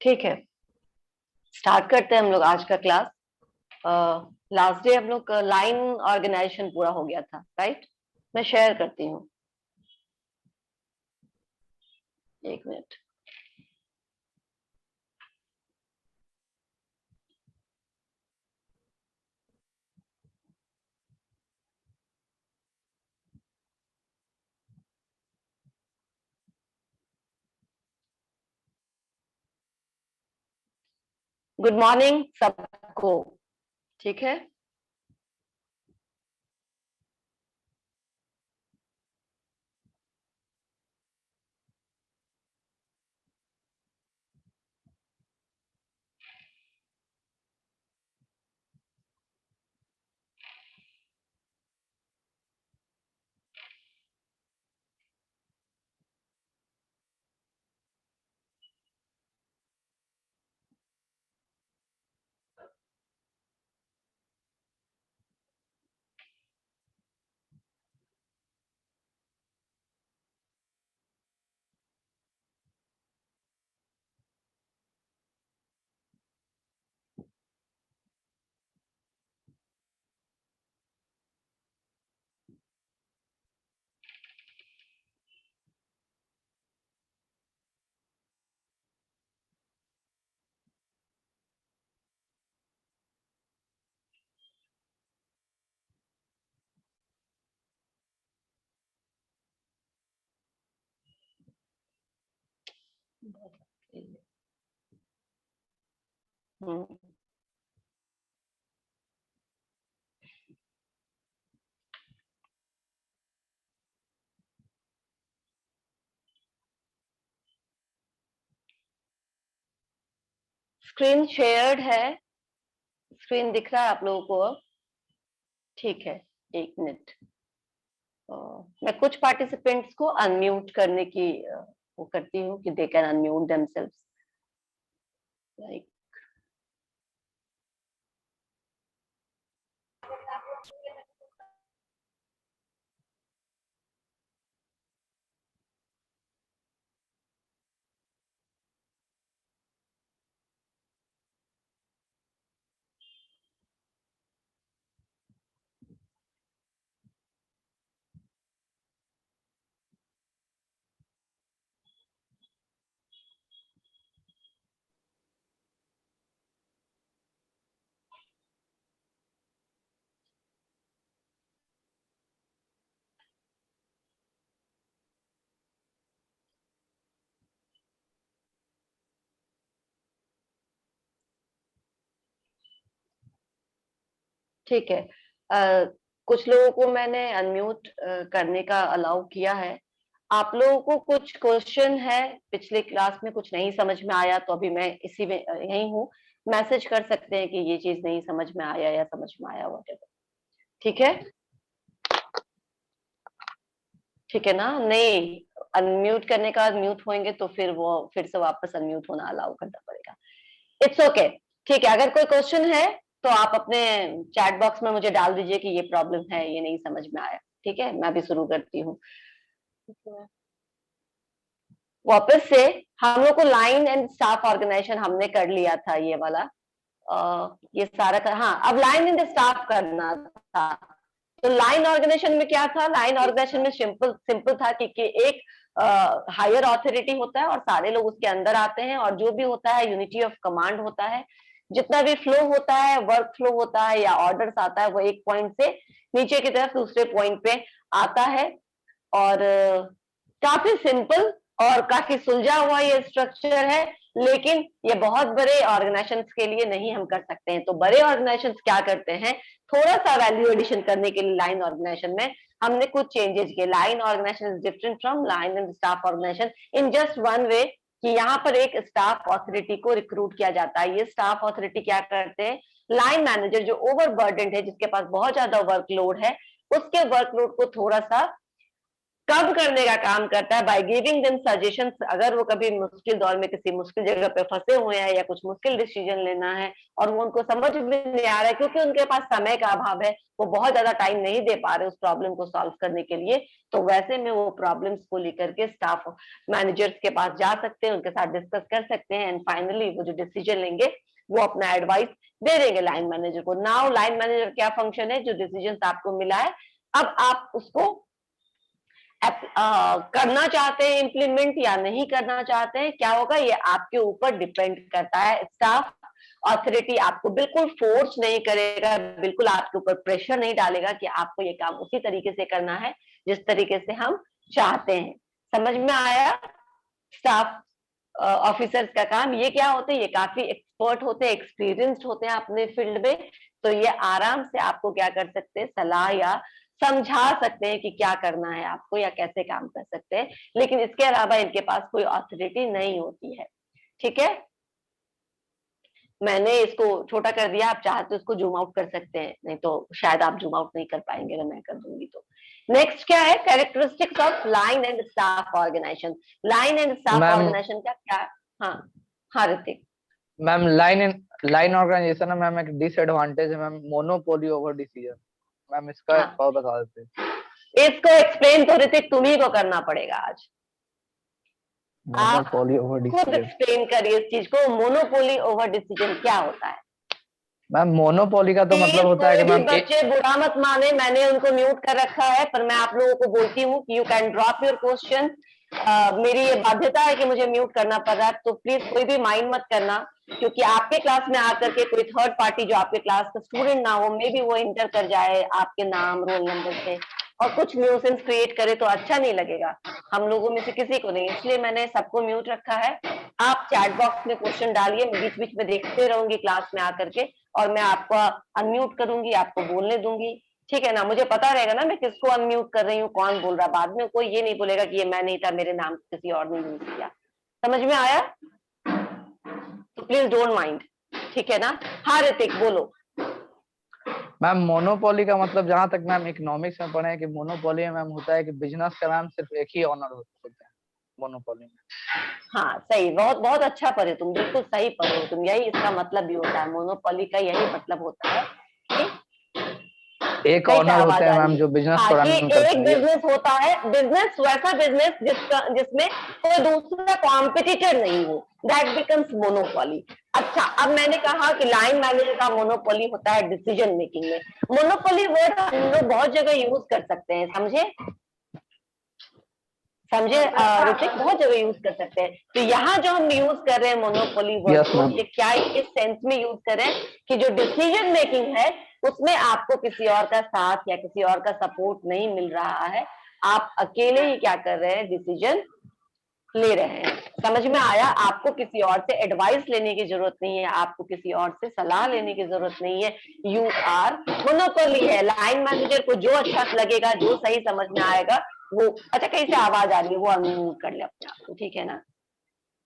ठीक है, स्टार्ट करते हैं हम लोग आज का क्लास। लास्ट डे हम लोग लाइन ऑर्गेनाइजेशन पूरा हो गया था, राइट? मैं शेयर करती हूँ, एक मिनट। गुड मॉर्निंग सबको। ठीक है, स्क्रीन शेयर्ड है, स्क्रीन दिख रहा है आप लोगों को? ठीक है, एक मिनट। मैं कुछ पार्टिसिपेंट्स को अनम्यूट करने की वो करती हूँ कि they can unmute themselves, like. ठीक है, कुछ लोगों को मैंने अनम्यूट करने का अलाउ किया है। आप लोगों को कुछ क्वेश्चन है, पिछले क्लास में कुछ नहीं समझ में आया तो अभी मैं इसी में यही हूँ, मैसेज कर सकते हैं कि ये चीज नहीं समझ में आया या समझ में आया, वhatever। ठीक है, ठीक है ना? नहीं, अनम्यूट करने का म्यूट होंगे तो फिर वो फिर से वापस अनम्यूट होना अलाउ करना पड़ेगा। इट्स ओके, ठीक है। अगर कोई क्वेश्चन है तो आप अपने चैट बॉक्स में मुझे डाल दीजिए कि ये प्रॉब्लम है, ये नहीं समझ में आया। ठीक है, मैं भी शुरू करती हूँ वापस से। हम लोग को लाइन एंड स्टाफ ऑर्गेनाइजेशन हमने कर लिया था, ये वाला। ये सारा हाँ, अब लाइन एंड स्टाफ करना था। तो लाइन ऑर्गेनाइजेशन में क्या था? लाइन ऑर्गेनाइजेशन में सिंपल सिंपल था कि एक हायर ऑथोरिटी होता है और सारे लोग उसके अंदर आते हैं, और जो भी होता है यूनिटी ऑफ कमांड होता है। जितना भी फ्लो होता है, वर्क फ्लो होता है या ऑर्डर्स आता है, वो एक पॉइंट से नीचे की तरफ दूसरे पॉइंट पे आता है। और काफी सिंपल और काफी सुलझा हुआ ये स्ट्रक्चर है, लेकिन ये बहुत बड़े ऑर्गेनाइजेशंस के लिए नहीं हम कर सकते हैं। तो बड़े ऑर्गेनाइजेशंस क्या करते हैं, थोड़ा सा वैल्यू एडिशन करने के लिए लाइन ऑर्गेनाइजेशन में हमने कुछ चेंजेस किए। Line organisation is different from line and staff organisation in just one way, कि यहाँ पर एक स्टाफ ऑथोरिटी को रिक्रूट किया जाता है। ये स्टाफ ऑथोरिटी क्या करते हैं, लाइन मैनेजर जो ओवरबर्डन्ड है, जिसके पास बहुत ज्यादा वर्कलोड है, उसके वर्कलोड को थोड़ा सा कब करने का काम करता है, बाय गिविंग देम सजेशंस। अगर वो कभी मुश्किल दौर में किसी मुश्किल जगह पे फंसे हुए हैं या कुछ मुश्किल डिसीजन लेना है और वो उनको समझ में नहीं आ रहा है क्योंकि उनके पास समय का अभाव है, वो बहुत ज्यादा टाइम नहीं दे पा रहे उस प्रॉब्लम को सॉल्व करने के लिए, तो वैसे में वो प्रॉब्लम्स को लेकर के स्टाफ मैनेजर्स के पास जा सकते हैं, उनके साथ डिस्कस कर सकते हैं एंड फाइनली वो जो डिसीजन लेंगे वो अपना एडवाइस दे देंगे लाइन मैनेजर को। नाउ लाइन मैनेजर क्या फंक्शन है, जो डिसीजन आपको मिला है अब आप उसको करना चाहते हैं इम्प्लीमेंट या नहीं करना चाहते हैं, क्या होगा ये आपके ऊपर डिपेंड करता है। स्टाफ अथॉरिटी आपको बिल्कुल फोर्स नहीं करेगा, बिल्कुल आपके ऊपर प्रेशर नहीं डालेगा कि आपको ये काम उसी तरीके से करना है जिस तरीके से हम चाहते हैं। समझ में आया? स्टाफ ऑफिसर्स का काम ये क्या होते हैं, ये काफी एक्सपर्ट होते हैं, एक्सपीरियंस्ड होते हैं अपने फील्ड में, तो ये आराम से आपको क्या कर सकते हैं, सलाह या समझा सकते हैं कि क्या करना है आपको या कैसे काम कर सकते हैं, लेकिन इसके अलावा इनके पास कोई अथॉरिटी नहीं होती है। ठीक है, मैंने इसको छोटा कर दिया, आप चाहते तो इसको जूम आउट कर सकते हैं, नहीं तो शायद आप जूम आउट नहीं कर पाएंगे अगर मैं कर दूंगी तो। नेक्स्ट क्या है, characteristics of line and staff organisation. Line and staff ma'am organisation का क्या? हाँ हाँ ऋतिक। मैम लाइन ऑर्गेनाइजेशन है मैम, एक डिसएडवांटेज है ma'am, monopoly over decision. Ma'am इसका हाँ, और बता देते हैं। इसको एक्सप्लेन तो ऋतिक तुम्ही को करना पड़ेगा आज। आप मोनोपोली ओवर खुद डिसीजन। एक्सप्लेन करिए इस चीज को, मोनोपोली ओवर डिसीजन क्या होता है। मैम मोनोपोली का तो मतलब प्लीज होता है कोई कि भी मैम बच्चे बुरा मत माने, मैंने उनको म्यूट कर रखा है, पर मैं आप लोगों को बोलती हूँ कि you can drop your question. मेरी ये बाध्यता है कि मुझे म्यूट करना पड़ रहा है, तो प्लीज कोई भी माइंड मत करना, क्योंकि आपके क्लास में आकर के कोई थर्ड पार्टी जो आपके क्लास का स्टूडेंट ना हो, मे बी वो इंटर कर जाए आपके नाम रोल नंबर से और कुछ न्यूसेंस क्रिएट करे तो अच्छा नहीं लगेगा हम लोगों में से किसी को नहीं, इसलिए मैंने सबको म्यूट रखा है। आप चैट बॉक्स में क्वेश्चन डालिए, मैं बीच बीच में देखते रहूंगी क्लास में आकर के, और मैं आपको अनम्यूट करूंगी, आपको बोलने दूंगी, ठीक है ना। मुझे पता रहेगा ना मैं किसको अनम्यूट कर रही हूँ, कौन बोल रहा, बाद में कोई ये नहीं बोलेगा कि ये मैं नहीं था, मेरे नाम किसी और ने यूज किया। समझ में आया? तो प्लीज डोंट माइंड, ठीक है ना। हाँ ऋतिक बोलो। मैम मोनोपोली का मतलब, जहां तक मैम इकोनॉमिक्स में पढ़े हैं कि मोनोपोली में मैम होता है कि बिजनेस का मैम सिर्फ एक ही ऑनर होते हैं मोनोपोली में। हाँ सही, बहुत बहुत अच्छा पढ़े तुम, बिल्कुल सही पढ़े हो तुम, यही इसका मतलब भी होता है, मोनोपोली का यही मतलब होता है कि एक कहीं से ऑनर होते आवाज हैं आ रही मैम है। जो बिजनेस हाँ को कि रन करते एक हैं ये। बिजनेस होता है, बिजनेस वैसा बिजनेस जिसमें कोई दूसरा कॉम्पिटिटर नहीं हो, दैट बिकम्स मोनोपोली। अच्छा, अब मैंने कहा कि लाइन मैनेजर का मोनोपोली होता है डिसीजन मेकिंग में। मोनोपोली वर्ड हम लोग बहुत जगह यूज कर सकते हैं, समझे समझे ऋतिक, बहुत जगह यूज कर सकते हैं। तो यहाँ जो हम यूज कर रहे हैं मोनोपोली वर्ड यस को, मैम। ये क्या इस सेंस में यूज कर रहे हैं कि जो डिसीजन मेकिंग है उसमें आपको किसी और का साथ या किसी और का सपोर्ट नहीं मिल रहा है, आप अकेले ही क्या कर रहे हैं, डिसीजन ले रहे हैं। समझ में आया? आपको किसी और से एडवाइस लेने की जरूरत नहीं है, आपको किसी और से सलाह लेने की जरूरत नहीं है, यू आर मोनोपोली है। लाइन मैनेजर को जो अच्छा लगेगा, जो सही समझ में आएगा वो। अच्छा, कहीं से आवाज आ रही है, वो अनम्यूट कर ले अपने आप को, ठीक है ना।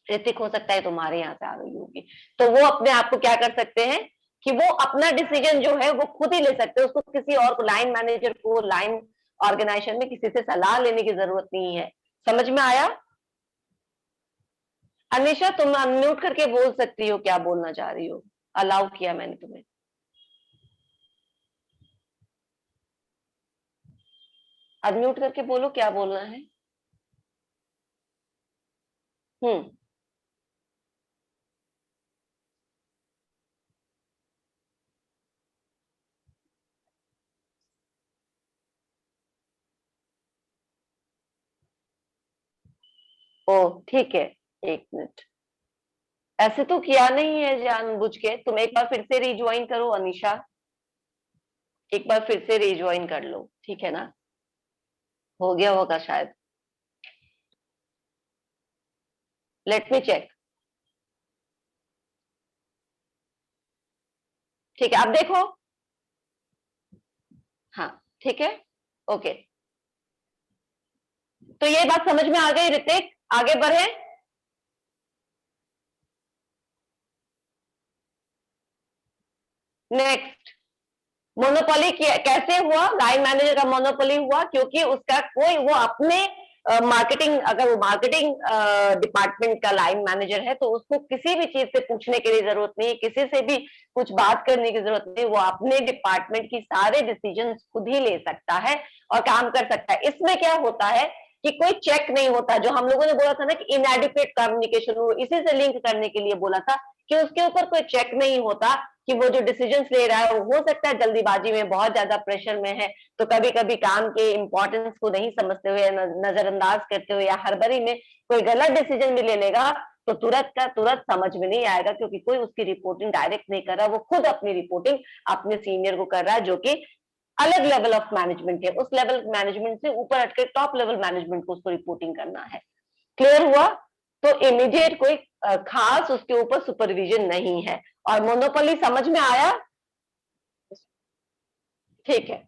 ऋतिक हो सकता है तुम्हारे यहाँ से आ रही होगी, तो वो अपने आप को क्या कर सकते हैं कि वो अपना डिसीजन जो है वो खुद ही ले सकते हैं, उसको किसी और को, लाइन मैनेजर को, लाइन ऑर्गेनाइजेशन में किसी से सलाह लेने की जरूरत नहीं है। समझ में आया? अनिशा तुम अनम्यूट करके बोल सकती हो, क्या बोलना चाह रही हो, अलाउ किया मैंने तुम्हें। अनम्यूट करके बोलो क्या बोलना है। हम्म। ओ ठीक है, एक मिनट, ऐसे तो किया नहीं है जानबूझ के, तुम एक बार फिर से रिज्वाइन करो अनिशा, एक बार फिर से रिज्वाइन कर लो, ठीक है ना, हो गया होगा शायद। Let me check. ठीक है, अब देखो। हाँ ठीक है, ओके। तो ये बात समझ में आ गई ऋतिक, आगे बढ़े। नेक्स्ट, मोनोपोली कैसे हुआ, लाइन मैनेजर का मोनोपोली हुआ क्योंकि उसका कोई, वो अपने मार्केटिंग, अगर वो मार्केटिंग डिपार्टमेंट का लाइन मैनेजर है तो उसको किसी भी चीज से पूछने की जरूरत नहीं है, किसी से भी कुछ बात करने की जरूरत नहीं, वो अपने डिपार्टमेंट की सारे डिसीजन खुद ही ले सकता है और काम कर सकता है। इसमें क्या होता है कि कोई चेक नहीं होता, जो हम लोगों ने बोला था ना कि इनएडिक्वेट कम्युनिकेशन, वो इसी से लिंक करने के लिए बोला था कि उसके ऊपर कोई चेक नहीं होता कि वो जो डिसीजंस ले रहा है, वो हो सकता है जल्दीबाजी में, बहुत ज्यादा प्रेशर में है, तो कभी कभी काम के इंपॉर्टेंस को नहीं समझते हुए, नजरअंदाज करते हुए या हड़बड़ी में कोई गलत डिसीजन भी ले लेगा, तो तुरंत का तुरंत समझ में नहीं आएगा, क्योंकि कोई उसकी रिपोर्टिंग डायरेक्ट नहीं कर रहा, वो खुद अपनी रिपोर्टिंग अपने सीनियर को कर रहा है, जो कि अलग लेवल ऑफ मैनेजमेंट है। उस लेवल मैनेजमेंट से ऊपर हटकर टॉप लेवल मैनेजमेंट को उसको रिपोर्टिंग करना है। क्लियर हुआ? तो इमीडिएट कोई खास उसके ऊपर सुपरविजन नहीं है। और मोनोपोली समझ में आया? ठीक है,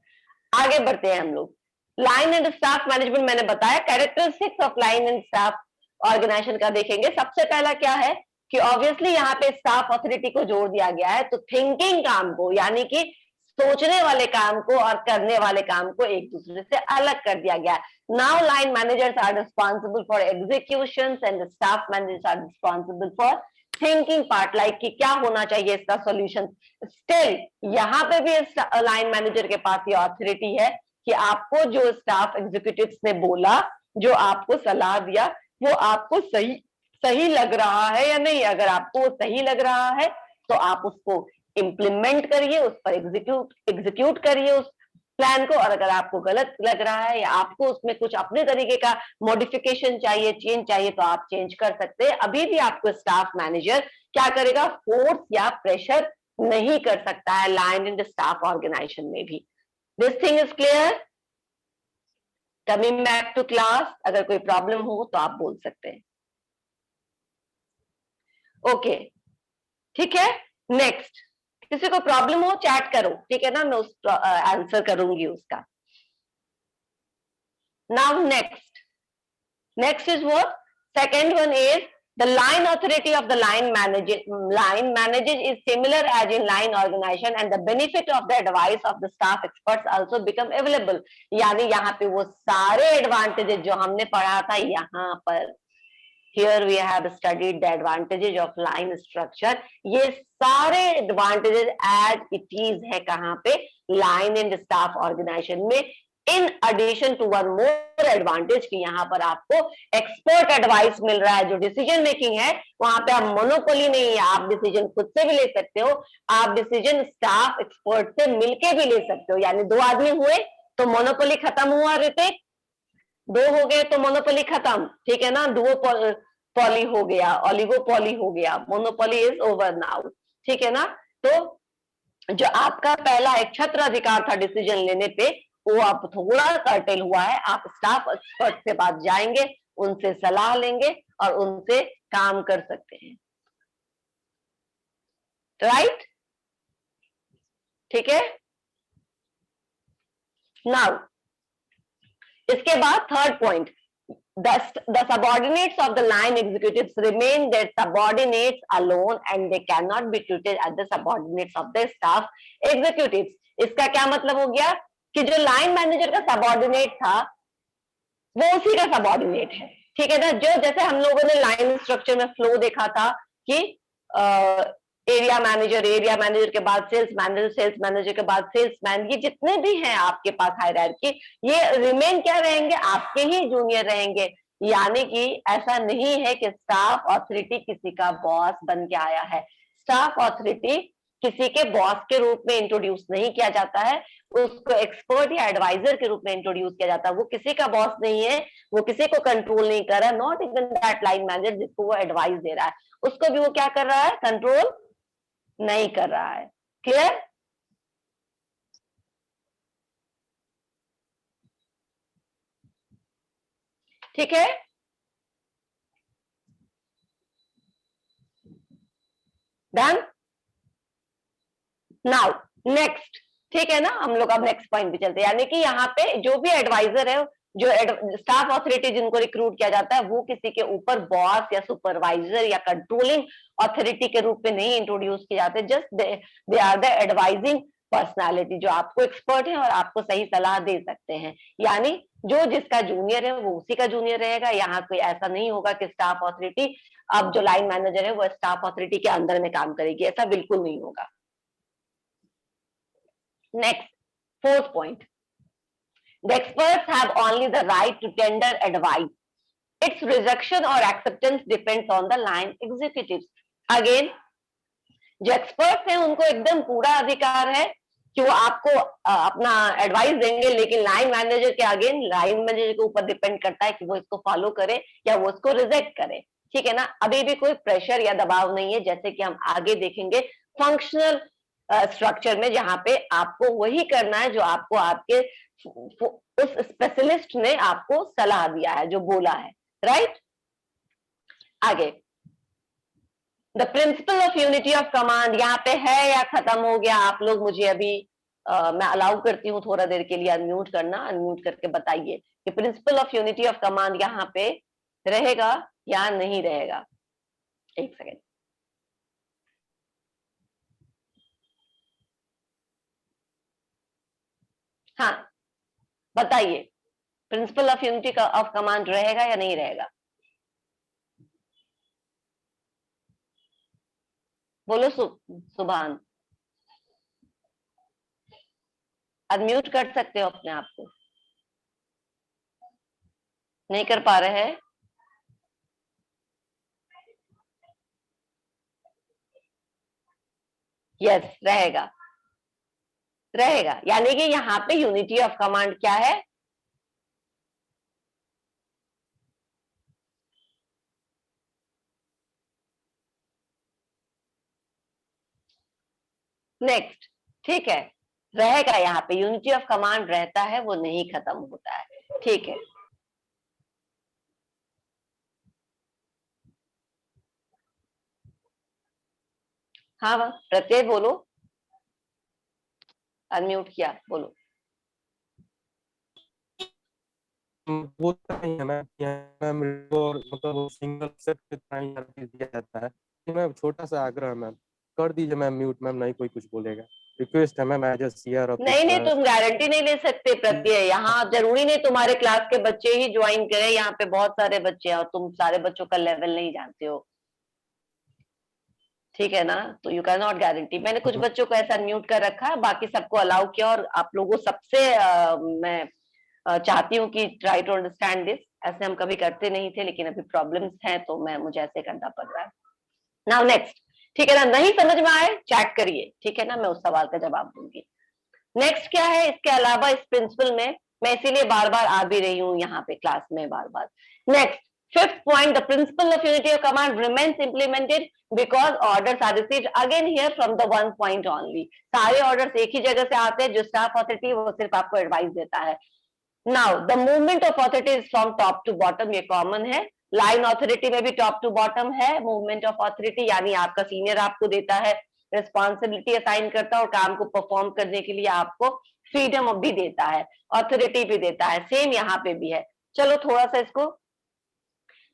आगे बढ़ते हैं हम लोग। लाइन एंड स्टाफ मैनेजमेंट मैंने बताया, characteristics of line and staff organisation का देखेंगे। सबसे पहला क्या है कि ऑब्वियसली यहाँ पे स्टाफ अथॉरिटी को जोड़ दिया गया है, तो थिंकिंग काम को, यानी कि सोचने वाले काम को और करने वाले काम को एक दूसरे से अलग कर दिया गया है। Now line managers are responsible for execution and staff managers are responsible for thinking part, like कि क्या होना चाहिए इसका सॉल्यूशन। स्टिल यहाँ पे भी लाइन मैनेजर के पास ये अथॉरिटी है कि आपको जो स्टाफ एग्जीक्यूटिव्स ने बोला, जो आपको सलाह दिया, वो आपको सही लग रहा है या नहीं। अगर आपको वो सही लग रहा है तो आप उसको इम्प्लीमेंट करिए, उस पर एग्जीक्यूट करिए उस प्लान को, और अगर आपको गलत लग रहा है या आपको उसमें कुछ अपने तरीके का मॉडिफिकेशन चाहिए, चेंज चाहिए, तो आप चेंज कर सकते हैं। अभी भी आपको स्टाफ मैनेजर क्या करेगा, फोर्स या प्रेशर नहीं कर सकता है लाइन एंड स्टाफ ऑर्गेनाइजेशन में भी। This thing is clear? Coming back to class, अगर कोई प्रॉब्लम हो तो आप बोल सकते हैं। ओके, ठीक है। नेक्स्ट, किसी को प्रॉब्लम हो चैट करो, ठीक है ना, मैं उस आंसर करूंगी उसका। Now next is what? Second one is the line authority of the line manages is similar as in line organization and the benefit of the advice of the staff experts also become available। यानी यहाँ पे वो सारे advantages जो हमने पढ़ा था यहाँ पर, here we have studied the advantages of line structure, ये सारे एडवांटेजेस as it is है कहाँ पे, line and staff organization में, in addition to one more advantage कि यहाँ पर आपको एक्सपर्ट एडवाइस मिल रहा है। जो डिसीजन मेकिंग है वहां पे आप मोनोपोली नहीं है, आप डिसीजन खुद से भी ले सकते हो, आप डिसीजन स्टाफ एक्सपर्ट से मिलके भी ले सकते हो। यानी दो आदमी हुए तो मोनोपोली खत्म हुआ, ऋतिक, दो हो गए तो मोनोपोली खत्म, ठीक है ना, डुओपोली हो गया, ओलिगोपोली हो गया, मोनोपोली इज ओवर नाउ, ठीक है ना। तो जो आपका पहला एक छत्र अधिकार था डिसीजन लेने पे, वो आप थोड़ा कर्टेल हुआ है। आप स्टाफ एक्सपर्ट के पास जाएंगे, उनसे सलाह लेंगे और उनसे काम कर सकते हैं, राइट? ठीक है। नाउ इसके बाद third point, the subordinates of the line executives remain their subordinates alone and they cannot be treated as the subordinates of the staff executives। इसका क्या मतलब हो गया कि जो लाइन मैनेजर का सबऑर्डिनेट था वो उसी का सबऑर्डिनेट है, ठीक है ना। जो जैसे हम लोगों ने लाइन स्ट्रक्चर में फ्लो देखा था कि एरिया मैनेजर के बाद सेल्स मैनेजर के बाद सेल्समैन, ये जितने भी हैं आपके पास हायरार्की, ये रिमेन क्या रहेंगे, आपके ही जूनियर रहेंगे। यानी कि ऐसा नहीं है कि स्टाफ अथॉरिटी किसी का बॉस बन के आया है। स्टाफ अथॉरिटी किसी के बॉस के रूप में इंट्रोड्यूस नहीं किया जाता है, उसको एक्सपर्ट या एडवाइजर के रूप में इंट्रोड्यूस किया जाता है। वो किसी का बॉस नहीं है, वो किसी को कंट्रोल नहीं कर रहा है, not even that line manager जिसको वो एडवाइस दे रहा है, उसको भी वो क्या कर रहा है, कंट्रोल नहीं कर रहा है। क्लियर? ठीक है। डन। नाउ नेक्स्ट, ठीक है ना, हम लोग अब नेक्स्ट पॉइंट पे चलते हैं। यानी कि यहाँ पे जो भी एडवाइजर है, जो स्टाफ अथॉरिटी जिनको रिक्रूट किया जाता है, वो किसी के ऊपर बॉस या सुपरवाइजर या कंट्रोलिंग अथॉरिटी के रूप में नहीं इंट्रोड्यूस किए जाते, just they are the advising personality जो आपको एक्सपर्ट है और आपको सही सलाह दे सकते हैं, यानी जो जिसका जूनियर है वो उसी का जूनियर रहेगा। यहाँ कोई ऐसा नहीं होगा कि स्टाफ ऑथोरिटी अब जो लाइन मैनेजर है वो स्टाफ ऑथोरिटी के अंदर में काम करेगी, ऐसा बिल्कुल नहीं होगा। Next, fourth point, the experts have only the right to tender advice. Its rejection or acceptance depends on the line executives. Again, जो एक्सपर्ट हैं उनको एकदम पूरा अधिकार है कि वो आपको अपना एडवाइस देंगे, लेकिन लाइन मैनेजर के अगेन लाइन मैनेजर के ऊपर डिपेंड करता है कि वो इसको फॉलो करे या वो इसको रिजेक्ट करे। ठीक है ना, अभी भी कोई प्रेशर या दबाव नहीं है, जैसे कि हम आगे देखेंगे फंक्शनल स्ट्रक्चर में, जहां पे आपको वही करना है जो आपको आपके उस स्पेशलिस्ट ने आपको सलाह दिया है, जो बोला है, राइट। आगे, the principle of unity of command यहाँ पे है या खत्म हो गया? आप लोग मुझे अभी मैं अलाउ करती हूँ थोड़ा देर के लिए अनम्यूट करना, अनम्यूट करके बताइए कि principal of unity of command यहाँ पे रहेगा या नहीं रहेगा। एक सेकेंड। हाँ बताइए, principal of unity of command रहेगा या नहीं रहेगा? बोलो सुभान, अनम्यूट कर सकते हो अपने आप को? नहीं कर पा रहे हैं? यस, रहेगा, रहेगा, यानी कि यहाँ पे यूनिटी ऑफ कमांड क्या है? नेक्स्ट, ठीक है, रहेगा, यहाँ पे यूनिटी ऑफ कमांड रहता है, वो नहीं खत्म होता है। ठीक है, हाँ प्रत्यय बोलो, अनम्यूट किया, बोलो। वो नहीं है मैम, मैम और मतलब सिंगल सेट पे टाइम दिया जाता है। मैम छोटा सा आग्रह मैम, कर दीजिए मैम म्यूट, मैम नहीं कोई कुछ बोलेगा, रिक्वेस्ट है ma'am as a CR of नहीं नहीं, तुम गारंटी नहीं ले सकते प्रत्यय, यहाँ जरूरी नहीं तुम्हारे क्लास के बच्चे ही ज्वाइन करें, यहाँ पे बहुत सारे बच्चे हैं और तुम सारे बच्चों का लेवल नहीं जानते हो, ठीक है ना, तो यू कैन नॉट गारंटी। मैंने कुछ बच्चों को ऐसा म्यूट कर रखा है, बाकी सबको अलाउ किया, और आप लोगों सबसे मैं चाहती हूँ कि ट्राई टू अंडरस्टैंड दिस। ऐसे हम कभी करते नहीं थे, लेकिन अभी प्रॉब्लम्स हैं तो मैं मुझे ऐसे करना पड़ रहा है। नाउ नेक्स्ट, ठीक है ना, नहीं समझ में आए चैट करिए, ठीक है ना, मैं उस सवाल का जवाब दूंगी। नेक्स्ट क्या है इसके अलावा इस प्रिंसिपल में, मैं इसीलिए बार बार आ भी रही हूँ यहाँ पे क्लास में बार बार। Next, fifth point, the principle of unity of command remains implemented because orders are received again here from the one point only. सारे ऑर्डर्स एक ही जगह से आते हैं, जो स्टाफ अथॉरिटी वो सिर्फ आपको एडवाइस देता है। Now the movement of authority is from top to bottom, ये कॉमन है, लाइन अथॉरिटी में भी टॉप टू बॉटम है मूवमेंट ऑफ अथॉरिटी, यानी आपका सीनियर आपको देता है रिस्पॉन्सिबिलिटी असाइन करता है और काम को परफॉर्म करने के लिए आपको फ्रीडम भी देता है, अथॉरिटी भी देता है, सेम यहाँ पे भी है। चलो थोड़ा सा इसको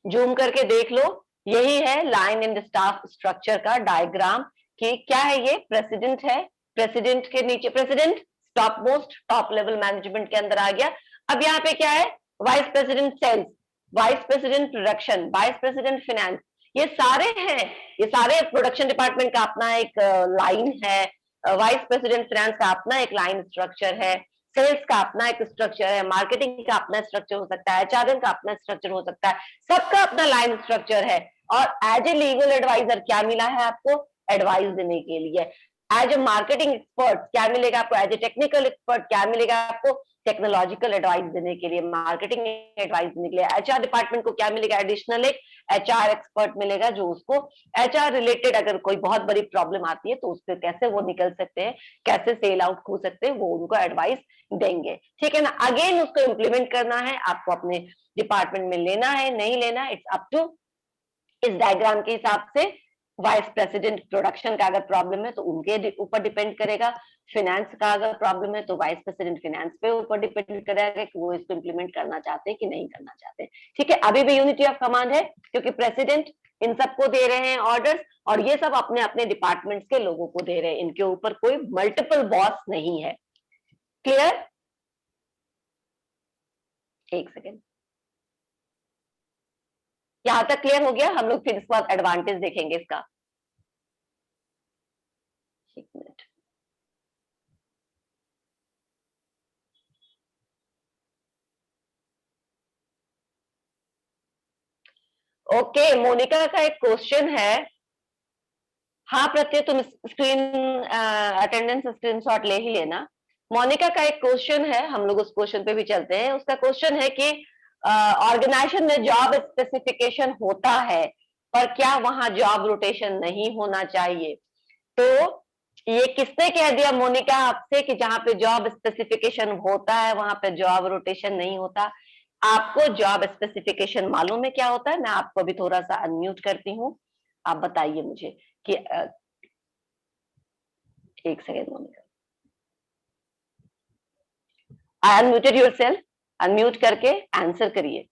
जूम करके देख लो, यही है लाइन एंड स्टाफ स्ट्रक्चर का डायग्राम, कि क्या है ये, प्रेसिडेंट है, प्रेसिडेंट के नीचे president top most top level management के अंदर आ गया। अब यहाँ पे क्या है, vice president sales, vice president production, vice president finance, ये सारे हैं, ये सारे प्रोडक्शन डिपार्टमेंट का अपना एक लाइन है, वाइस प्रेसिडेंट फाइनेंस का अपना एक लाइन स्ट्रक्चर है, सेल्स का अपना एक स्ट्रक्चर है, मार्केटिंग का अपना स्ट्रक्चर हो सकता है, एचआरएम का अपना स्ट्रक्चर हो सकता है, सबका अपना लाइन स्ट्रक्चर है। और एज ए लीगल एडवाइजर क्या मिला है आपको, एडवाइस देने के लिए। एज ए मार्केटिंग एक्सपर्ट क्या मिलेगा आपको, एज ए टेक्निकल एक्सपर्ट क्या मिलेगा आपको, टेक्नोलॉजिकल एडवाइस देने के लिए, मार्केटिंग एडवाइस देने के लिए। एचआर डिपार्टमेंट को क्या मिलेगा, एडिशनल एक एचआर एक्सपर्ट मिलेगा, जो उसको एचआर रिलेटेड अगर कोई बहुत बड़ी प्रॉब्लम आती है तो उससे कैसे वो निकल सकते हैं, कैसे सेल आउट हो सकते हैं, वो उनको एडवाइस देंगे, ठीक है ना। अगेन उसको इम्प्लीमेंट करना है, आपको अपने डिपार्टमेंट में लेना है नहीं लेना, इट्स अप टू, इस डायग्राम के हिसाब से वाइस प्रेसिडेंट प्रोडक्शन का अगर प्रॉब्लम है तो उनके ऊपर डिपेंड करेगा, फाइनेंस का अगर प्रॉब्लम है तो वाइस प्रेसिडेंट फाइनेंस पे ऊपर डिपेंड करेगा कि वो इसको इम्प्लीमेंट करना चाहते हैं कि नहीं करना चाहते, ठीक है। अभी भी यूनिटी ऑफ कमांड है, क्योंकि प्रेसिडेंट इन सबको दे रहे हैं ऑर्डर्स, और ये सब अपने अपने डिपार्टमेंट्स के लोगों को दे रहे हैं, इनके ऊपर कोई मल्टीपल बॉस नहीं है। क्लियर? एक सेकेंड, यहां तक क्लियर हो गया? हम लोग फिर इसके बाद एडवांटेज देखेंगे इसका। एक मिनट, ओके। मोनिका का एक क्वेश्चन है। हाँ प्रत्यय, तुम स्क्रीन अटेंडेंस स्क्रीनशॉट ले ही लेना। मोनिका का एक क्वेश्चन है, हम लोग उस क्वेश्चन पे भी चलते हैं। उसका क्वेश्चन है कि ऑर्गेनाइजेशन में जॉब स्पेसिफिकेशन होता है, पर क्या वहां जॉब रोटेशन नहीं होना चाहिए? तो ये किसने कह दिया मोनिका आपसे कि जहां पे जॉब स्पेसिफिकेशन होता है वहां पे जॉब रोटेशन नहीं होता? आपको जॉब स्पेसिफिकेशन मालूम है क्या होता है? मैं आपको अभी थोड़ा सा अनम्यूट करती हूँ, आप बताइए मुझे कि एक सेकेंड मोनिका, आई अनम्यूटेड योरसेल्फ, अनम्यूट करके आंसर करिए।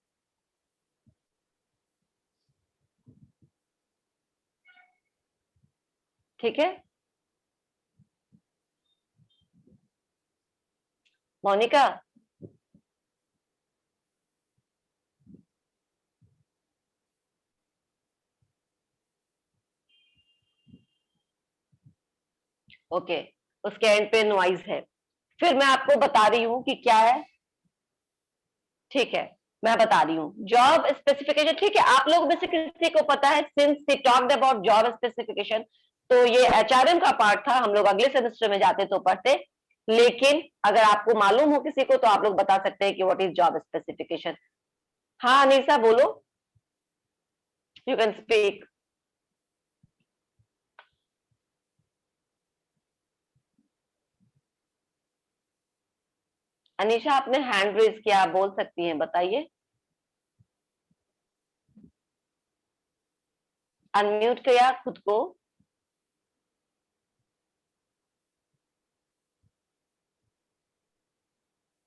ठीक है मोनिका? ओके, उसके एंड पे नॉइज है। फिर मैं आपको बता रही हूं कि क्या है। ठीक है, मैं बता रही हूँ जॉब स्पेसिफिकेशन। ठीक है, आप लोग में से किसी को पता है, since we talked about job specification, तो ये एचआरएम का पार्ट था, हम लोग अगले सेमेस्टर में जाते तो पढ़ते। लेकिन अगर आपको मालूम हो किसी को तो आप लोग बता सकते हैं कि व्हाट इज जॉब स्पेसिफिकेशन। हाँ अनीसा बोलो, यू कैन स्पीक। अनीशा आपने हैंड रेज किया, आप बोल सकती हैं, बताइए। अनम्यूट किया खुद को।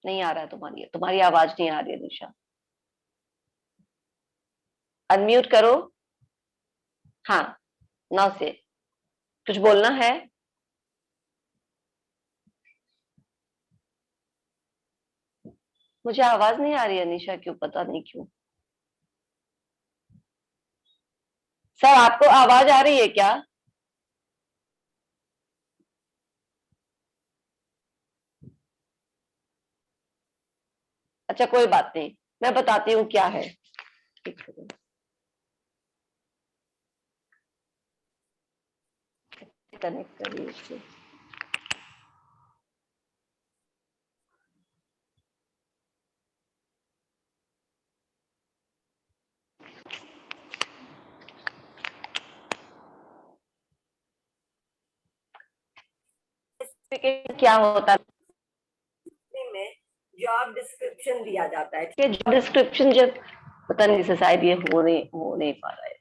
नहीं आ रहा है तुम्हारी आवाज नहीं आ रही है निशा, अनम्यूट करो। हाँ, नौ से कुछ बोलना है? मुझे आवाज नहीं आ रही है निशा, क्यों, पता नहीं क्यों। सर आपको आवाज आ रही है क्या? अच्छा कोई बात नहीं, मैं बताती हूँ क्या है। एक सेकंड, कनेक्ट करिए इससे। क्या होता है में जॉब डिस्क्रिप्शन दिया जाता है, ठीक है। जॉब डिस्क्रिप्शन जब, पता नहीं से शायद ये हो नहीं पा रहा है।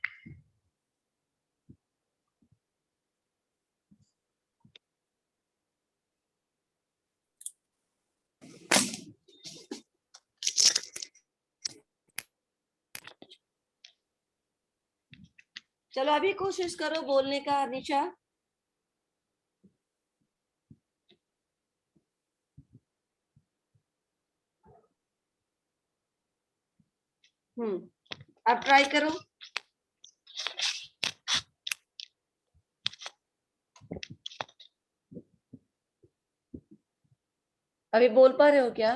चलो अभी कोशिश करो बोलने का अनीशा। अब ट्राई करो। अभी बोल पा रहे हो क्या?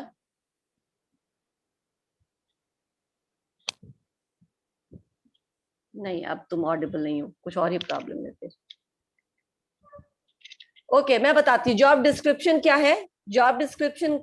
नहीं, अब तुम ऑडिबल नहीं हो, कुछ और ही प्रॉब्लम है फिर। ओके, मैं बताती हूँ जॉब डिस्क्रिप्शन क्या है। जॉब डिस्क्रिप्शन,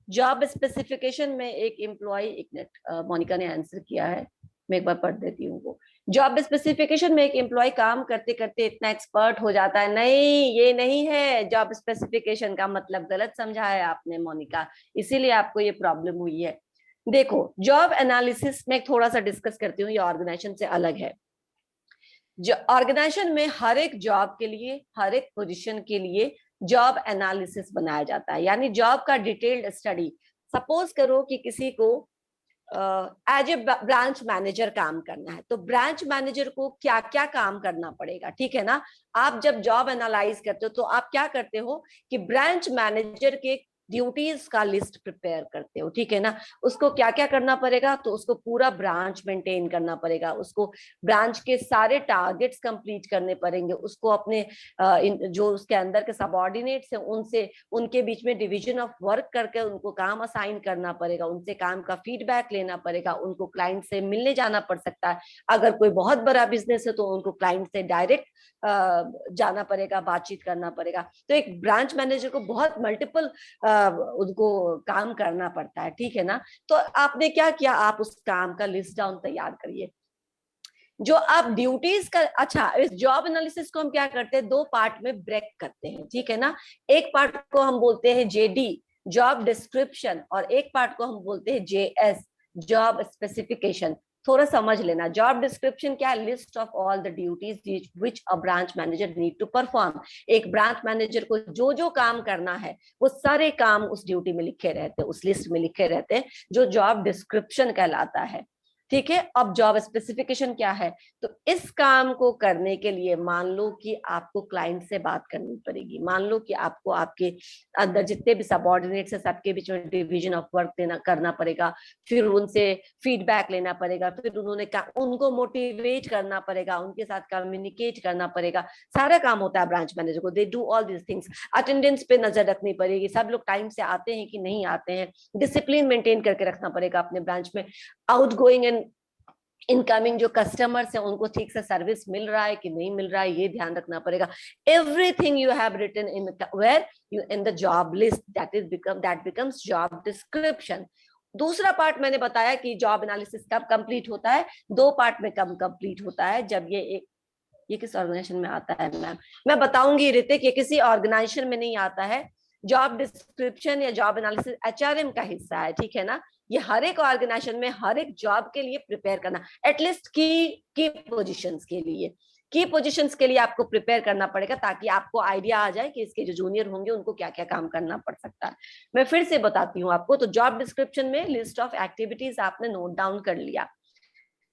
जॉब स्पेसिफिकेशन में एक एम्प्लॉय, एक मिनट, मोनिका ने आंसर किया है, मैं एक बार पढ़ देती हूँ वो। जॉब स्पेसिफिकेशन में एक एम्प्लॉय काम करते करते इतना एक्सपर्ट हो जाता है। नहीं, ये नहीं है जॉब स्पेसिफिकेशन का मतलब, गलत समझा है आपने मोनिका, इसीलिए आपको ये प्रॉब्लम हुई है। देखो, जॉब एनालिसिस में थोड़ा सा डिस्कस करती हूँ, ये ऑर्गेनाइजेशन से अलग है। ऑर्गेनाइजेशन में हर एक जॉब के लिए, हर एक पोजीशन के लिए जॉब एनालिसिस बनाया जाता है, यानी जॉब का डिटेल्ड स्टडी। सपोज करो कि किसी को एज ए ब्रांच मैनेजर काम करना है, तो ब्रांच मैनेजर को क्या क्या काम करना पड़ेगा, ठीक है ना। आप जब जॉब एनालाइज करते हो तो आप क्या करते हो कि ब्रांच मैनेजर के ड्यूटीज का लिस्ट प्रिपेयर करते हो, ठीक है ना। उसको क्या क्या करना पड़ेगा, तो उसको पूरा ब्रांच मेंटेन करना पड़ेगा, उसको ब्रांच के सारे टारगेट्स कंप्लीट करने पड़ेंगे, उसको अपने जो उसके अंदर के सबऑर्डिनेट्स हैं उनसे उनके बीच में डिवीजन ऑफ वर्क करके उनको काम असाइन करना पड़ेगा, उनसे काम का फीडबैक लेना पड़ेगा, उनको क्लाइंट से मिलने जाना पड़ सकता है। अगर कोई बहुत बड़ा बिजनेस है तो उनको क्लाइंट से डायरेक्ट जाना पड़ेगा, बातचीत करना पड़ेगा। तो एक ब्रांच मैनेजर को बहुत मल्टीपल उनको काम करना पड़ता है, ठीक है ना। तो आपने क्या किया, आप उस काम का लिस्ट डाउन तैयार करिए जो आप ड्यूटीज का। अच्छा, इस जॉब एनालिसिस को हम क्या करते हैं, दो पार्ट में ब्रेक करते हैं, ठीक है ना। एक पार्ट को हम बोलते हैं जेडी, जॉब डिस्क्रिप्शन, और एक पार्ट को हम बोलते हैं जेएस, जॉब स्पेसिफिकेशन। थोड़ा समझ लेना, जॉब डिस्क्रिप्शन क्या है, list of all the duties which a branch manager need to perform. एक ब्रांच मैनेजर को जो जो काम करना है वो सारे काम उस ड्यूटी में लिखे रहते हैं, उस लिस्ट में लिखे रहते हैं, जो जॉब डिस्क्रिप्शन कहलाता है, ठीक है। अब जॉब स्पेसिफिकेशन क्या है, तो इस काम को करने के लिए मान लो कि आपको क्लाइंट से बात करनी पड़ेगी, मान लो कि आपको आपके अंदर जितने भी सबऑर्डिनेट्स है सबके बीच में डिवीजन ऑफ वर्क देना करना पड़ेगा, फिर उनसे फीडबैक लेना पड़ेगा, फिर उनको मोटिवेट करना पड़ेगा, उनके साथ कम्युनिकेट करना पड़ेगा। सारा काम होता है ब्रांच मैनेजर को, they do all this things. Attendance पे नजर रखनी पड़ेगी, सब लोग टाइम से आते हैं कि नहीं आते हैं, डिसिप्लिन मेंटेन करके रखना पड़ेगा अपने ब्रांच में। आउटगोइंग एंड इनकमिंग जो कस्टमर्स हैं उनको ठीक से सर्विस मिल रहा है कि नहीं मिल रहा है, ये ध्यान रखना पड़ेगा। Everything you have written in where you in the job list, that becomes job description. दूसरा पार्ट मैंने बताया कि जॉब एनालिसिस कब कंप्लीट होता है, दो पार्ट में कब कंप्लीट होता है, जब ये किस ऑर्गेनाइजेशन में आता है मैम, मैं बताऊंगी ऋतिक, ये किसी ऑर्गेनाइजेशन में नहीं आता है। जॉब डिस्क्रिप्शन या जॉब एनालिसिस एचआरएम का हिस्सा है, ठीक है ना। ये हर एक ऑर्गेनाइजेशन में हर एक जॉब के लिए प्रिपेयर करना, एटलीस्ट की पोजीशंस के लिए, की पोजीशंस के लिए आपको प्रिपेयर करना पड़ेगा, ताकि आपको आइडिया आ जाए कि इसके जो जूनियर होंगे उनको क्या क्या काम करना पड़ सकता है। मैं फिर से बताती हूँ आपको, तो जॉब डिस्क्रिप्शन में लिस्ट ऑफ एक्टिविटीज आपने नोट डाउन कर लिया,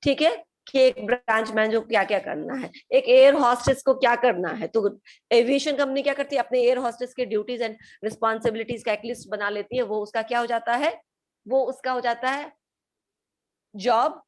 ठीक है, कि एक ब्रांच मैनेजर को क्या क्या करना है, एक एयर हॉस्टेस को क्या करना है। तो एविएशन कंपनी क्या करती है, अपने एयर हॉस्टेस के ड्यूटीज एंड रिस्पॉन्सिबिलिटीज का एक लिस्ट बना लेती है, वो उसका क्या हो जाता है, वो उसका हो जाता है जॉब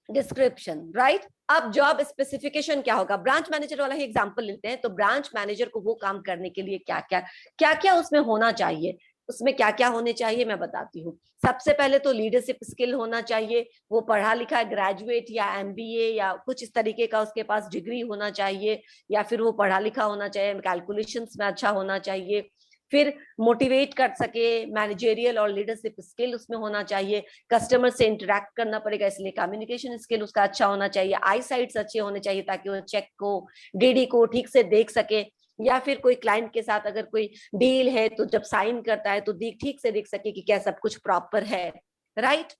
डिस्क्रिप्शन, राइट। अब जॉब स्पेसिफिकेशन क्या होगा, ब्रांच मैनेजर वाला ही एग्जांपल लेते हैं। तो ब्रांच मैनेजर को वो काम करने के लिए क्या क्या उसमें होना चाहिए, उसमें क्या क्या होने चाहिए मैं बताती हूँ। सबसे पहले तो लीडरशिप स्किल होना चाहिए, वो पढ़ा लिखा है, ग्रेजुएट या एमबीए या कुछ इस तरीके का उसके पास डिग्री होना चाहिए, या फिर वो पढ़ा लिखा होना चाहिए, कैलकुलेशंस में अच्छा होना चाहिए, फिर मोटिवेट कर सके, मैनेजेरियल और लीडरशिप स्किल उसमें होना चाहिए, कस्टमर से इंटरेक्ट करना पड़ेगा इसलिए कम्युनिकेशन स्किल उसका अच्छा होना चाहिए, आई साइट्स अच्छे होने चाहिए ताकि वो चेक को डीडी को ठीक से देख सके, या फिर कोई क्लाइंट के साथ अगर कोई डील है तो जब साइन करता है तो ठीक से देख सके कि क्या सब कुछ प्रॉपर है, राइट।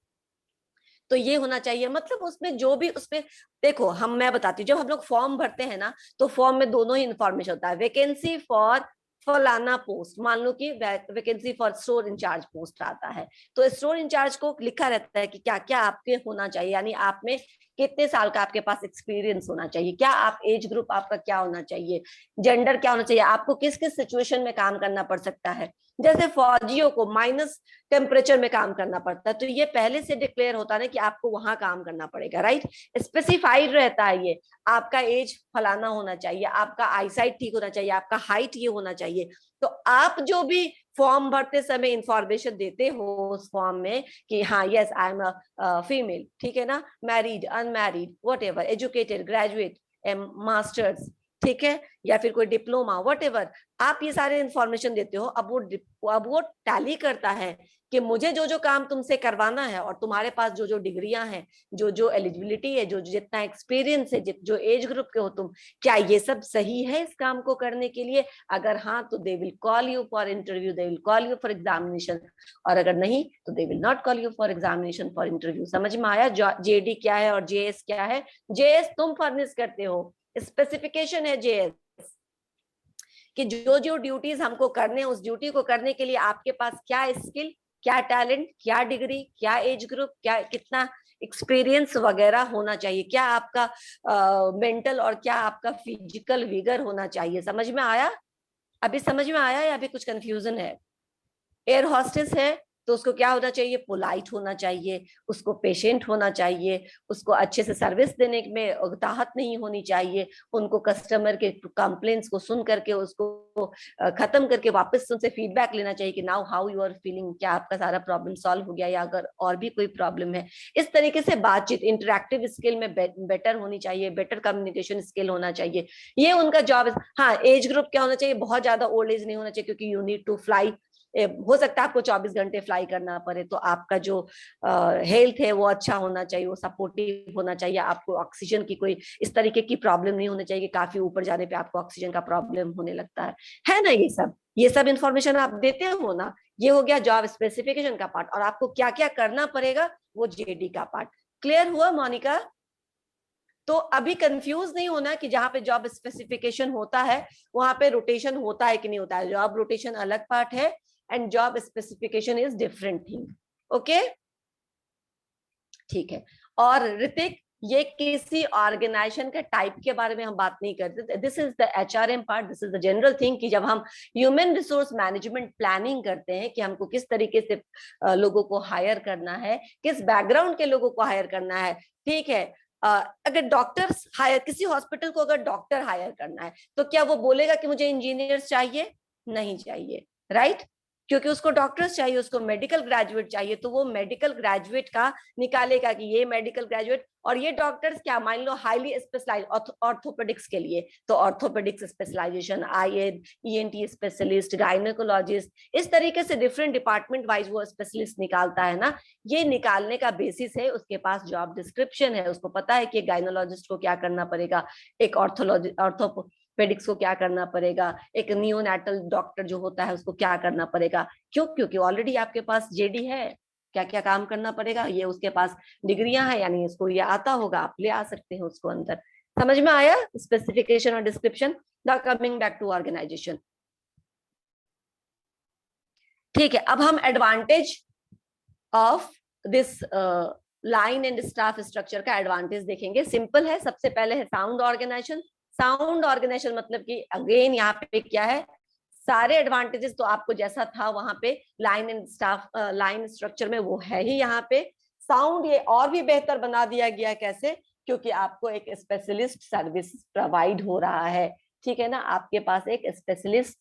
तो ये होना चाहिए, मतलब उसमें जो भी उसमें देखो, मैं बताती हूँ, जब हम लोग फॉर्म भरते हैं ना तो फॉर्म में दोनों ही इंफॉर्मेशन होता है, वैकेंसी फॉर फलाना पोस्ट, मान लो कि vacancy for store incharge post आता है, तो स्टोर इंचार्ज को लिखा रहता है कि क्या क्या आपके होना चाहिए, यानी आप में कितने साल का आपके पास एक्सपीरियंस होना चाहिए, क्या आप एज ग्रुप आपका क्या होना चाहिए, जेंडर क्या होना चाहिए, आपको किस किस सिचुएशन में काम करना पड़ सकता है। जैसे फौजियों को माइनस टेम्परेचर में काम करना पड़ता है, तो ये पहले से डिक्लेयर होता है कि आपको वहां काम करना पड़ेगा, राइट। स्पेसिफाइड रहता है ये, आपका एज फलाना होना चाहिए, आपका आईसाइट ठीक होना चाहिए, आपका हाइट ये होना चाहिए। तो आप जो भी फॉर्म भरते समय इंफॉर्मेशन देते हो उस फॉर्म में कि हाँ yes I am a female, ठीक है ना, married unmarried whatever, educated graduate masters, ठीक है, या फिर कोई डिप्लोमा व्हाटएवर, आप ये सारे इंफॉर्मेशन देते हो। अब वो टैली करता है कि मुझे जो जो काम तुमसे करवाना है और तुम्हारे पास जो जो डिग्रियां हैं, जो जो एलिजिबिलिटी है, जो जितना एक्सपीरियंस है, जो एज ग्रुप के हो तुम, क्या ये सब सही है इस काम को करने के लिए। अगर हाँ तो they will call you for interview, they will call you for examination, और अगर नहीं तो they will not call you for examination for interview. समझ में आया जेडी क्या है और जेएस क्या है। जेएस तुम फर्निश करते हो, स्पेसिफिकेशन है जेएस कि जो जो ड्यूटीज हमको करने हैं उस ड्यूटी को करने के लिए आपके पास क्या स्किल क्या टैलेंट, क्या डिग्री, क्या एज ग्रुप, क्या कितना एक्सपीरियंस वगैरह होना चाहिए, क्या आपका मेंटल और क्या आपका फिजिकल विगर होना चाहिए। समझ में आया? अभी समझ में आया या अभी कुछ कंफ्यूजन है? एयर हॉस्टेस है तो उसको क्या होना चाहिए? पोलाइट होना चाहिए, उसको पेशेंट होना चाहिए, उसको अच्छे से सर्विस देने में उकताहट नहीं होनी चाहिए, उनको कस्टमर के कंप्लेंट्स को सुन करके उसको खत्म करके वापस उनसे फीडबैक लेना चाहिए कि now how you are feeling, क्या आपका सारा प्रॉब्लम सॉल्व हो गया या अगर और भी कोई प्रॉब्लम है। इस तरीके से बातचीत, इंटरेक्टिव स्किल में बेटर होनी चाहिए, बेटर कम्युनिकेशन स्किल होना चाहिए, ये उनका जॉब है। हाँ, एज ग्रुप क्या होना चाहिए? बहुत ज्यादा ओल्ड एज नहीं होना चाहिए, क्योंकि यू नीड टू फ्लाई। हो सकता है आपको 24 घंटे फ्लाई करना पड़े, तो आपका जो हेल्थ है वो अच्छा होना चाहिए, वो सपोर्टिव होना चाहिए, आपको ऑक्सीजन की कोई इस तरीके की प्रॉब्लम नहीं होनी चाहिए कि काफी ऊपर जाने पे आपको ऑक्सीजन का प्रॉब्लम होने लगता है ना। ये सब इंफॉर्मेशन आप देते हो ना। ये हो गया जॉब स्पेसिफिकेशन का पार्ट, और आपको क्या क्या करना पड़ेगा वो जेडी का पार्ट। क्लियर हुआ मोनिका? तो अभी कंफ्यूज नहीं होना कि जहां पे जॉब स्पेसिफिकेशन होता है वहां पे रोटेशन होता है कि नहीं होता है। जॉब रोटेशन अलग पार्ट है and job specification is different thing. Okay, ठीक है। और ऋतिक, ये किसी ऑर्गेनाइजेशन के टाइप के बारे में हम बात नहीं करते। This is the HRM part, this is the general thing कि जब हम ह्यूमन रिसोर्स मैनेजमेंट प्लानिंग करते हैं कि हमको किस तरीके से लोगों को हायर करना है, किस बैकग्राउंड के लोगों को हायर करना है। ठीक है, अगर डॉक्टर्स हायर, किसी हॉस्पिटल को अगर डॉक्टर हायर करना है तो क्या वो बोलेगा कि मुझे इंजीनियर्स चाहिए? नहीं चाहिए, राइट? क्योंकि उसको डॉक्टर्स चाहिए, उसको मेडिकल ग्रेजुएट चाहिए, तो वो मेडिकल ग्रेजुएट का निकालेगा कि ये मेडिकल ग्रेजुएट, और ये डॉक्टर्स क्या, मान लो हाईली स्पेशलाइज ऑर्थोपेडिक्स के लिए तो orthopaedics specialisation, ENT specialist, gynaecologist, इस तरीके से डिफरेंट डिपार्टमेंट वाइज वो स्पेशलिस्ट निकालता है ना। ये निकालने का बेसिस है उसके पास जॉब डिस्क्रिप्शन है, उसको पता है कि गायनोलॉजिस्ट को क्या करना पड़ेगा, एक ऑर्थोपेडिक्स को क्या करना पड़ेगा, एक नियोनेटल डॉक्टर जो होता है उसको क्या करना पड़ेगा। क्यों? क्योंकि ऑलरेडी आपके पास जेडी है, क्या क्या काम करना पड़ेगा ये उसके पास डिग्रियां हैं, यानी इसको ये आता होगा, आप ले आ सकते हैं उसको अंदर। समझ में आया स्पेसिफिकेशन और description? The coming back to organisation. ठीक है, अब हम advantage of this line and staff structure का एडवांटेज देखेंगे। सिंपल है, सबसे पहले है साउंड ऑर्गेनाइजेशन। साउंड ऑर्गेनाइजेशन मतलब कि अगेन यहाँ पे क्या है, सारे एडवांटेजेस तो आपको जैसा था वहां पे line and staff line structure में वो है ही यहाँ पे। साउंड ये और भी बेहतर बना दिया गया, कैसे? क्योंकि आपको एक स्पेशलिस्ट सर्विस प्रोवाइड हो रहा है, ठीक है ना। आपके पास एक स्पेशलिस्ट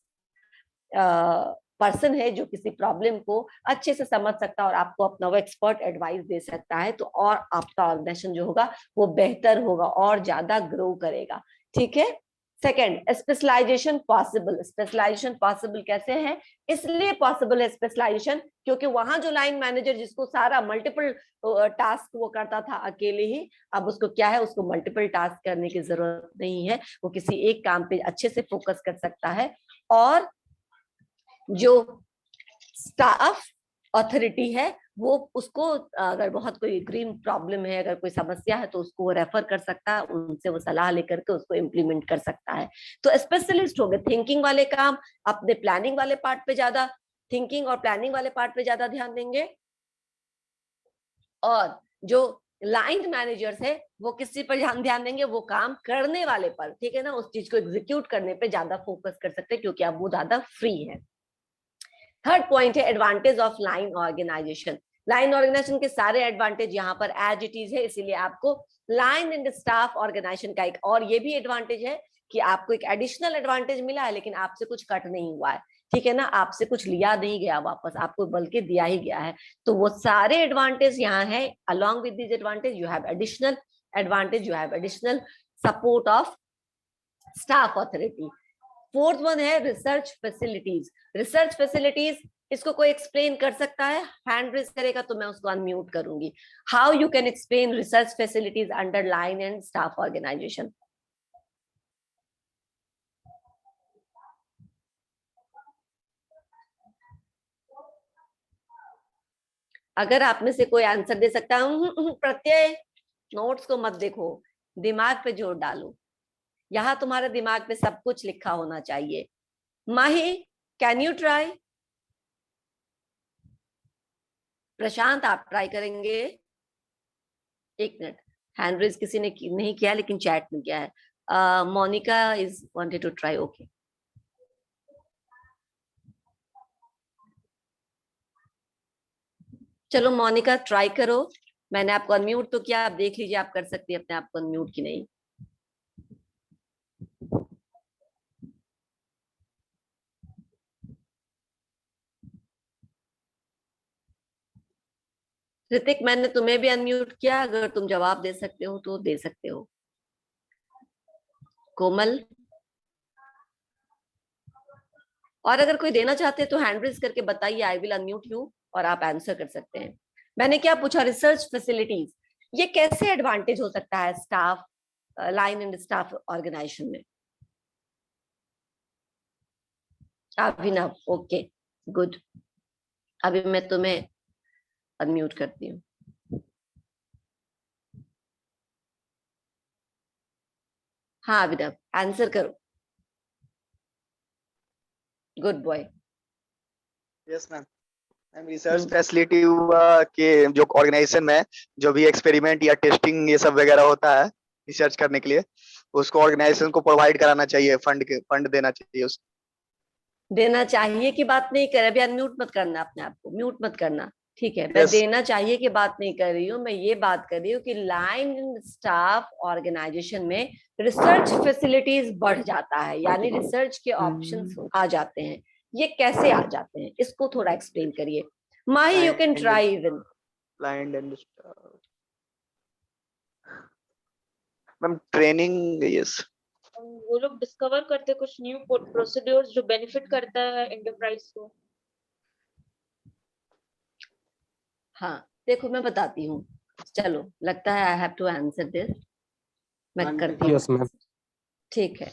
पर्सन है जो किसी प्रॉब्लम को अच्छे से समझ सकता है और आपको अपना वो एक्सपर्ट एडवाइस दे सकता है, तो और आपका ऑर्गेनाइजेशन जो होगा वो बेहतर होगा और ज्यादा ग्रो करेगा। ठीक है। Second, specialisation possible. Specialisation possible कैसे है? इसलिए पॉसिबल है स्पेशलाइजेशन क्योंकि वहां जो लाइन मैनेजर जिसको सारा मल्टीपल टास्क वो करता था अकेले ही, अब उसको क्या है, उसको मल्टीपल टास्क करने की जरूरत नहीं है, वो किसी एक काम पे अच्छे से फोकस कर सकता है। और जो स्टाफ अथॉरिटी है वो उसको अगर बहुत कोई ग्रीन प्रॉब्लम है, अगर कोई समस्या है तो उसको वो रेफर कर सकता है, उनसे वो सलाह लेकर के उसको इम्प्लीमेंट कर सकता है। तो स्पेशलिस्ट हो गए, थिंकिंग वाले काम अपने प्लानिंग वाले पार्ट पे ज्यादा, थिंकिंग और प्लानिंग वाले पार्ट पे ज्यादा ध्यान देंगे, और जो लाइन मैनेजर्स है वो किसी पर ध्यान देंगे, वो काम करने वाले पर, ठीक है ना, उस चीज को एग्जीक्यूट करने पे ज्यादा फोकस कर सकते हैं क्योंकि अब वो ज्यादा फ्री है। थर्ड पॉइंट है advantage of line organisation. Line organisation के सारे एडवांटेज यहाँ पर एज इट इज है, इसीलिए आपको लाइन एंड स्टाफ ऑर्गेनाइजेशन का एक और ये भी एडवांटेज है कि आपको एक एडिशनल एडवांटेज मिला है, लेकिन आपसे कुछ कट नहीं हुआ है, ठीक है ना, आपसे कुछ लिया नहीं गया वापस, आपको बल्कि दिया ही गया है। तो वो सारे एडवांटेज यहाँ है। Along with this advantage you have additional advantage, you have additional support of staff authority. Fourth one है रिसर्च फैसिलिटीज। रिसर्च फैसिलिटीज, इसको कोई एक्सप्लेन कर सकता है? हैंड रेज करेगा तो मैं उसको अनम्यूट करूंगी। How you can explain research facilities under line and staff organisation? अगर आप में से कोई आंसर दे सकता है, प्रत्यय नोट्स को मत देखो, दिमाग पे जोर डालो, यहां तुम्हारे दिमाग पे सब कुछ लिखा होना चाहिए। माही, कैन यू ट्राई? प्रशांत आप ट्राई करेंगे? एक मिनट, हैंड रेज किसी ने नहीं किया लेकिन चैट में किया है। Monika is wanted to try. Okay, चलो मोनिका ट्राई करो। मैंने आपको अनम्यूट तो किया, आप देख लीजिए आप कर सकती है अपने आप को अनम्यूट की नहीं। ऋतिक मैंने तुम्हें भी अनम्यूट किया, अगर तुम जवाब दे सकते हो तो दे सकते हो। कोमल, और अगर कोई देना चाहते हैं तो हैंड रेज करके बताइए, आई विल अनम्यूट यू और आप आंसर कर सकते हैं। मैंने क्या पूछा? रिसर्च फैसिलिटीज, ये कैसे एडवांटेज हो सकता है staff line and staff organisation में? Abhinav, okay good. अभी मैं तुम्हें अनम्यूट करती हूँ। हाँ अभिनव, आंसर करो। Good boy. Yes ma'am. Ma'am research facility हुआ कि जो ऑर्गेनाइजेशन में जो भी एक्सपेरिमेंट या टेस्टिंग ये सब वगैरह होता है रिसर्च करने के लिए, उसको ऑर्गेनाइजेशन को प्रोवाइड कराना चाहिए, फंड देना चाहिए उसको। देना चाहिए की बात नहीं कर, अभी अनम्यूट मत करना, अपने आप को म्यूट मत करना, ठीक है? मैं Yes. देना चाहिए की बात नहीं कर रही हूँ, मैं ये बात कर रही हूँ कि लाइन स्टाफ ऑर्गेनाइजेशन में रिसर्च फैसिलिटीज बढ़ जाता है, यानी रिसर्च के ऑप्शंस आ जाते हैं। ये कैसे आ जाते हैं, इसको थोड़ा एक्सप्लेन करिए। Mahi, you can try even. Blind and ma'am training, yes. वो लोग डिस्कवर करते कुछ न्यू प्रोसीड्यूर्स जो बेनिफिट करता है एंटरप्राइज को। हाँ देखो मैं बताती हूँ, चलो लगता है I have to answer this, मैं करती हूँ। Yes ma'am. ठीक है,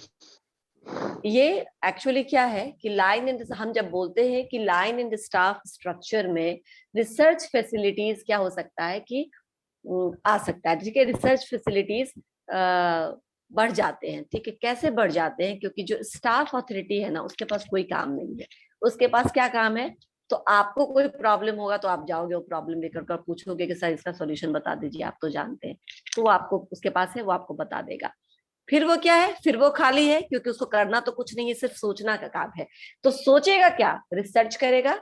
ये एक्चुअली क्या है कि लाइन एंड, हम जब बोलते हैं कि लाइन एंड स्टाफ स्ट्रक्चर में रिसर्च फैसिलिटीज क्या हो सकता है कि आ सकता है, ठीक है? रिसर्च फैसिलिटीज बढ़ जाते हैं, ठीक है? कैसे बढ़ जाते हैं? क्योंकि जो स्टाफ अथॉरिटी है ना, उसके पास कोई काम नहीं है। उसके पास क्या काम है? तो आपको कोई प्रॉब्लम होगा तो आप जाओगे वो प्रॉब्लम लेकर कर पूछोगे कि सर इसका सॉल्यूशन बता दीजिए, आप तो जानते हैं, तो वो आपको, उसके पास है, वो आपको बता देगा। फिर वो क्या है? फिर वो खाली है, क्योंकि उसको करना तो कुछ नहीं है, सिर्फ सोचना का काम है। तो सोचेगा क्या? रिसर्च करेगा,